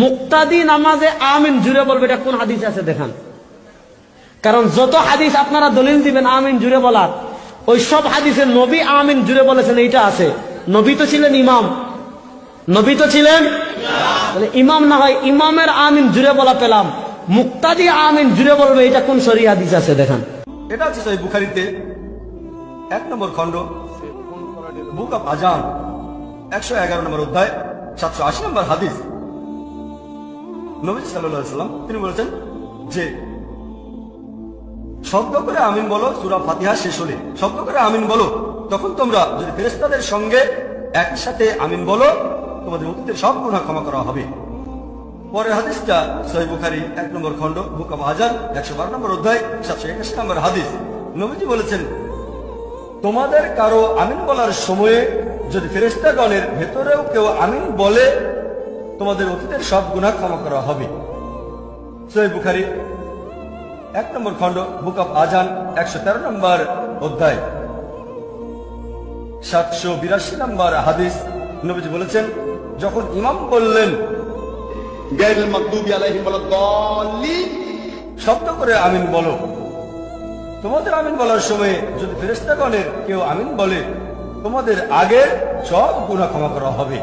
মুক্তাদি নামাজে আমিন জুড়ে বলবে, এটা কোন হাদিস আছে দেখান। কারণ যত হাদিস আপনারা দলিল দিবেন আমিন জুড়ে বলার, ওই সব হাদিসে নবী আমিন জুড়ে বলেছেন এইটা আছে। নবী তো ছিলেন ইমাম, নবী তো ছিলেন ইমাম, না হয় ইমামের আমিন জুড়ে বলা পেলাম, মুক্তাদি আমিন জুড়ে বলবে এটা কোন শরীয়ত হাদিস আছে দেখান। এটা আছে সহিহ বুখারীতে 1 নম্বর খণ্ড, বুক অফ আজান, 111 নম্বর অধ্যায়, 780 নম্বর হাদিস। নবী সাল্লাল্লাহু আলাইহি ওয়াসাল্লাম তিনি বলেছেন যে শব্দ করে আমিন বলো, সূরা ফাতিহা শেষ হলে শব্দ করে আমিন বলো, তখন তোমরা যদি ফেরেশতাদের সঙ্গে একই সাথে আমিন বলো, তোমাদের অতীতের সব গুনাহ ক্ষমা করা হবে। পরের হাদিসটা সহিহ বুখারী 1 নম্বর খণ্ড, বুক অফ আজান, 112 নম্বর অধ্যায়, 781 নম্বর হাদিস। নবীজি বলেছেন, তোমাদের কারো আমিন বলার সময়ে যদি ফেরেশতাগণের ভেতরেও কেউ আমিন বলে, তোমাদের অতীতের সব গুনাহ ক্ষমা করা হবে। সহিহ বুখারী 1 নম্বর খণ্ড, বুক অফ আজান, 113 নম্বর অধ্যায়, 782 নম্বর হাদিস। নবীজি বলেছেন, যখন ইমাম বললেন গায়রুল মাগদুবি আলাইহিম ওয়ালাদ-দাল্লিন, শব্দ করে আমিন বলো, তোমাদের আমিন বলার সময় যদি ফেরেশতাগণের কেউ আমিন বলে, তোমাদের আগের সব গুনাহ ক্ষমা করা হবে।